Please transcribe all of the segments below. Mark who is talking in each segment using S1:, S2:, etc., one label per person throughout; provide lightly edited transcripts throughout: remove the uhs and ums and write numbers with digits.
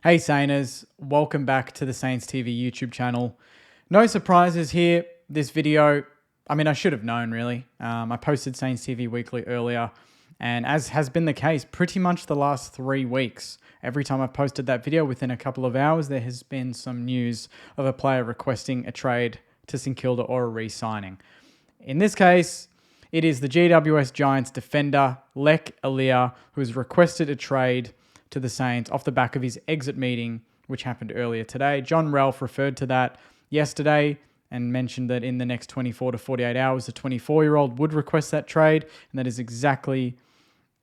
S1: Hey Sainers, welcome back to the Saints TV YouTube channel. No surprises here. This video, I should have known really. I posted Saints TV Weekly earlier, and as has been the case pretty much the last 3 weeks, every time I've posted that video within a couple of hours, there has been some news of a player requesting a trade to St Kilda or a re-signing. In this case, it is the GWS Giants defender, Leek Aleer, who has requested a trade to the Saints off the back of his exit meeting, which happened earlier today. John Ralph referred to that yesterday and mentioned that in the next 24 to 48 hours, the 24-year-old would request that trade, and that is exactly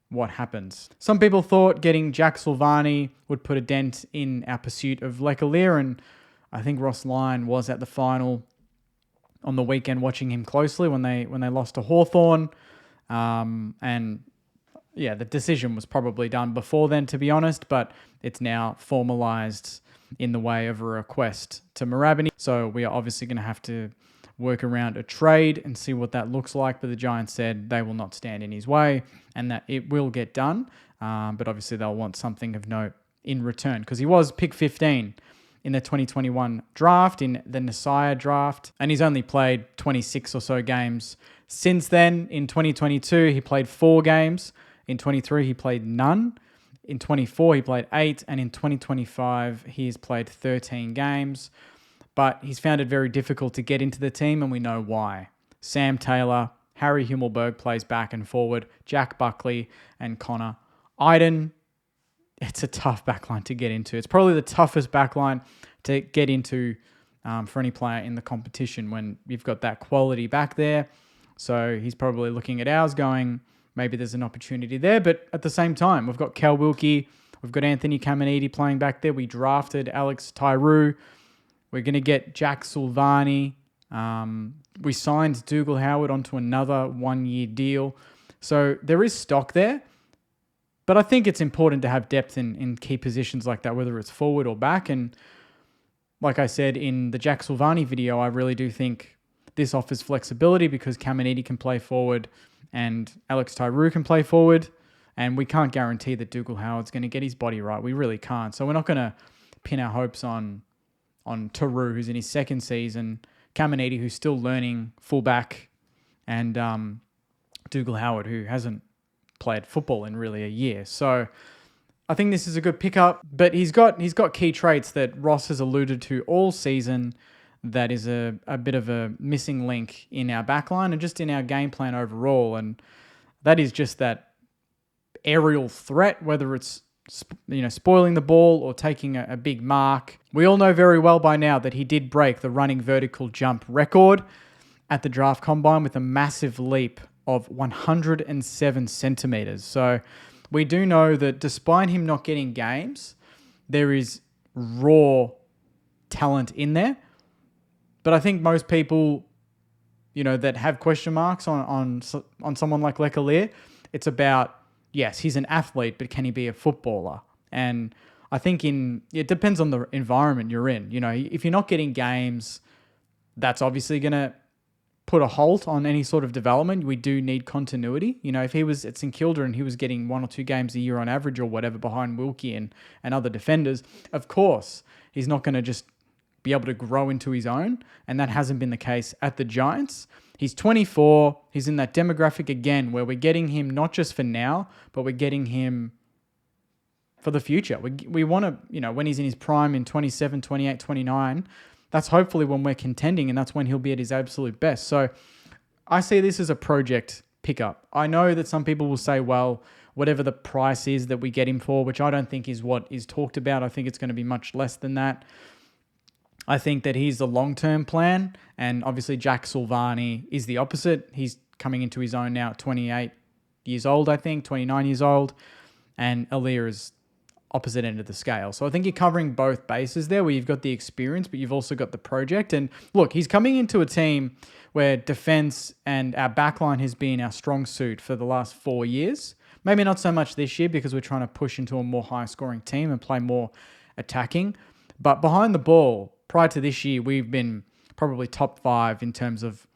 S1: what happens. Some people thought getting Jack Silvani would put a dent in our pursuit of Leek Aleer, and I think Ross Lyon was at the final on the weekend watching him closely when they lost to Hawthorn, and yeah, the decision was probably done before then, to be honest, but it's now formalized in the way of a request to Marabini. So we are obviously going to have to work around a trade and see what that looks like. But the Giants said they will not stand in his way and that it will get done. But obviously they'll want something of note in return, because he was pick 15 in the 2021 draft, in the Nasiah draft, and he's only played 26 or so games since then. In 2022, he played 4 games. In 23, he played none. In 24, he played 8. And in 2025, he's played 13 games. But he's found it very difficult to get into the team, and we know why. Sam Taylor, Harry Himmelberg plays back and forward, Jack Buckley, and Connor Iden. It's a tough backline to get into. It's probably the toughest backline to get into for any player in the competition when you've got that quality back there. So he's probably looking at ours going, maybe there's an opportunity there. But at the same time, we've got Cal Wilkie, we've got Anthony Caminiti playing back there. We drafted Alex Tyree. We're going to get Jack Silvani. We signed Dougal Howard onto another 1-year deal. So there is stock there. But I think it's important to have depth in key positions like that, whether it's forward or back. And like I said in the Jack Silvani video, I really do think this offers flexibility because Caminiti can play forward and Alex Tyree can play forward. And we can't guarantee that Dougal Howard's going to get his body right. We really can't. So we're not going to pin our hopes on Tyree, who's in his second season, Caminiti, who's still learning fullback, and Dougal Howard, who hasn't played football in really a year. So I think this is a good pickup, but he's got key traits that Ross has alluded to all season that is a bit of a missing link in our backline and just in our game plan overall. And that is just that aerial threat, whether it's spoiling the ball or taking a big mark. We all know very well by now that he did break the running vertical jump record at the draft combine with a massive leap of 107 centimeters. So we do know that despite him not getting games, there is raw talent in there. But I think most people, that have question marks on someone like Leek Aleer, it's about, yes, he's an athlete, but can he be a footballer? And I think it depends on the environment you're in. If you're not getting games, that's obviously going to put a halt on any sort of development. We do need continuity. If he was at St Kilda and he was getting 1 or 2 games a year on average or whatever behind Wilkie and other defenders, of course, he's not going to just be able to grow into his own. And that hasn't been the case at the Giants. He's 24. He's in that demographic again where we're getting him not just for now, but we're getting him for the future. We want to, when he's in his prime in 27, 28, 29, that's hopefully when we're contending, and that's when he'll be at his absolute best. So I see this as a project pickup. I know that some people will say, well, whatever the price is that we get him for, which I don't think is what is talked about. I think it's going to be much less than that. I think that he's the long-term plan, and obviously Jack Silvani is the opposite. He's coming into his own now at 28 years old, I think, 29 years old, and Aleer is opposite end of the scale. So I think you're covering both bases there where you've got the experience, but you've also got the project. And look, he's coming into a team where defense and our backline has been our strong suit for the last 4 years. Maybe not so much this year because we're trying to push into a more high-scoring team and play more attacking. But behind the ball, prior to this year, we've been probably top 5 in terms of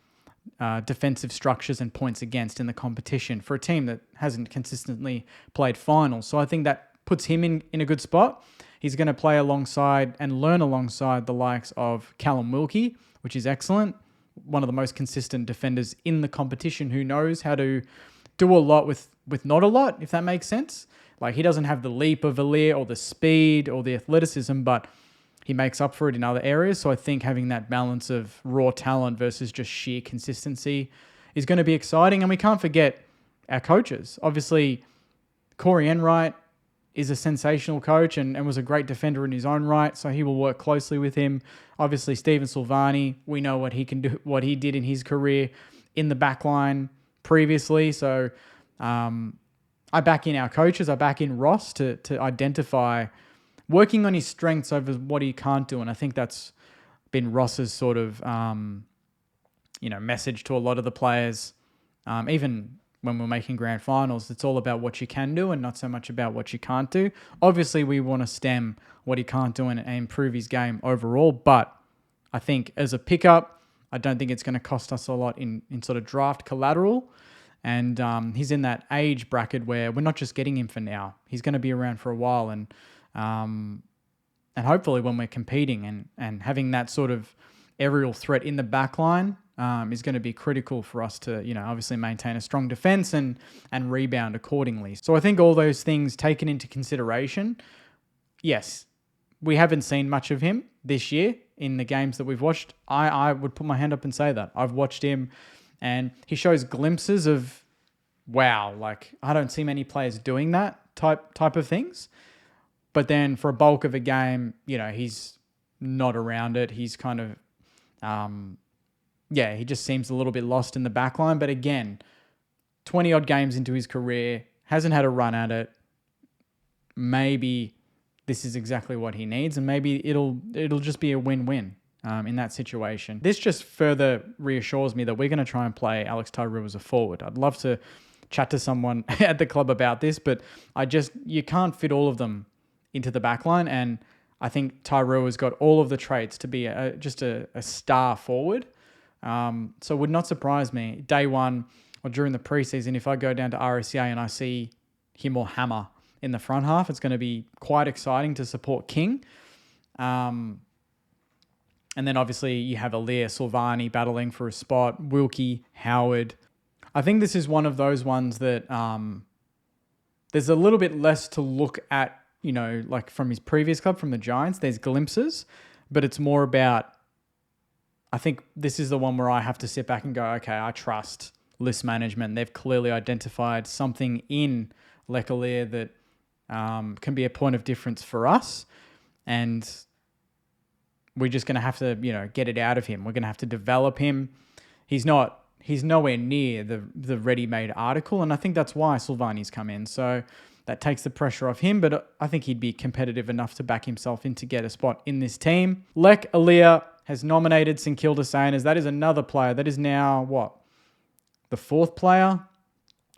S1: defensive structures and points against in the competition for a team that hasn't consistently played finals. So I think that puts him in a good spot. He's going to play alongside and learn alongside the likes of Callum Wilkie, which is excellent. One of the most consistent defenders in the competition who knows how to do a lot with not a lot, if that makes sense. Like, he doesn't have the leap of Aleer or the speed or the athleticism, but he makes up for it in other areas. So I think having that balance of raw talent versus just sheer consistency is going to be exciting. And we can't forget our coaches. Obviously, Corey Enright is a sensational coach and was a great defender in his own right, so he will work closely with him. Obviously, Stephen Silvani, we know what he can do, what he did in his career in the back line previously. So I back in our coaches. I back in Ross to identify working on his strengths over what he can't do. And I think that's been Ross's sort of, message to a lot of the players. Even when we're making grand finals, it's all about what you can do and not so much about what you can't do. Obviously, we want to stem what he can't do and improve his game overall. But I think as a pickup, I don't think it's going to cost us a lot in sort of draft collateral. And he's in that age bracket where we're not just getting him for now. He's going to be around for a while. And hopefully when we're competing and having that sort of aerial threat in the back line is going to be critical for us to, obviously maintain a strong defense and rebound accordingly. So I think all those things taken into consideration, yes, we haven't seen much of him this year in the games that we've watched. I would put my hand up and say that. I've watched him and he shows glimpses of, wow, like I don't see many players doing that type of things. But then for a bulk of a game, he's not around it. He's kind of, he just seems a little bit lost in the back line. But again, 20-odd games into his career, hasn't had a run at it. Maybe this is exactly what he needs, and maybe it'll just be a win-win in that situation. This just further reassures me that we're going to try and play Alex Tyrell as a forward. I'd love to chat to someone at the club about this, but you can't fit all of them into the back line, and I think Tyrell has got all of the traits to be just a star forward. So it would not surprise me day one or during the preseason if I go down to RSCA and I see him or Hammer in the front half. It's going to be quite exciting to support King. And then obviously you have Aleer, Silvani battling for a spot, Wilkie, Howard. I think this is one of those ones that there's a little bit less to look at, like from his previous club, from the Giants. There's glimpses, but it's more about, I think this is the one where I have to sit back and go, okay, I trust list management. They've clearly identified something in Leek Aleer that can be a point of difference for us. And we're just going to have to, get it out of him. We're going to have to develop him. He's nowhere near the ready-made article. And I think that's why Silvani's come in. So that takes the pressure off him, but I think he'd be competitive enough to back himself in to get a spot in this team. Leek Aleer has nominated St Kilda Saints. That is another player. That is now, the fourth player?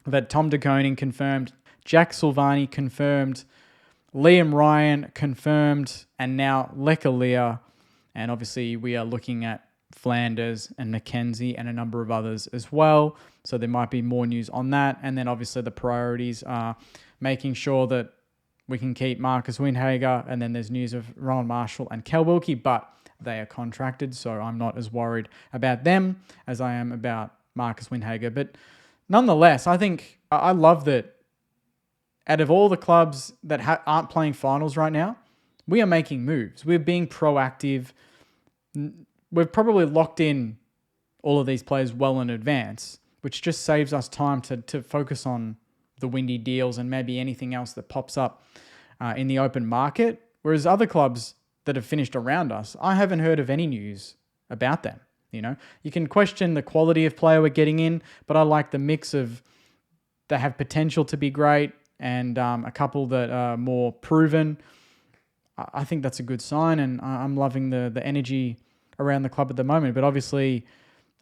S1: We've had Tom de Koning confirmed, Jack Silvani confirmed, Liam Ryan confirmed, and now Leek Aleer. And obviously we are looking at Flanders and Mackenzie and a number of others as well. So there might be more news on that. And then obviously the priorities are making sure that we can keep Marcus Windhager. And then there's news of Rowan Marshall and Kel Wilkie, but they are contracted. So I'm not as worried about them as I am about Marcus Windhager. But nonetheless, I think I love that out of all the clubs that aren't playing finals right now, we are making moves. We're being proactive. We've probably locked in all of these players well in advance, which just saves us time to focus on the windy deals and maybe anything else that pops up in the open market. Whereas other clubs that have finished around us, I haven't heard of any news about them. You can question the quality of player we're getting in, but I like the mix of they have potential to be great and a couple that are more proven. I think that's a good sign, and I'm loving the energy around the club at the moment. But obviously,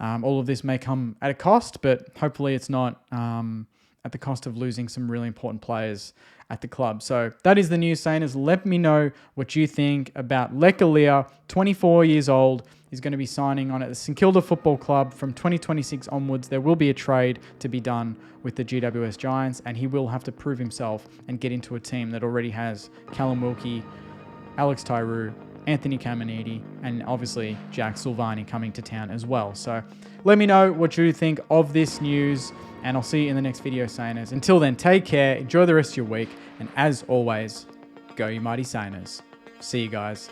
S1: all of this may come at a cost, but hopefully it's not at the cost of losing some really important players at the club. So that is the news, Sainers. Let me know what you think about Leek Aleer, 24 years old. He's going to be signing on at the St Kilda Football Club from 2026 onwards. There will be a trade to be done with the GWS Giants, and he will have to prove himself and get into a team that already has Callum Wilkie, Alex Tyree, Anthony Caminiti, and obviously Jack Silvani coming to town as well. So let me know what you think of this news, and I'll see you in the next video, Saners. Until then, take care, enjoy the rest of your week, and as always, go you mighty Saners. See you guys.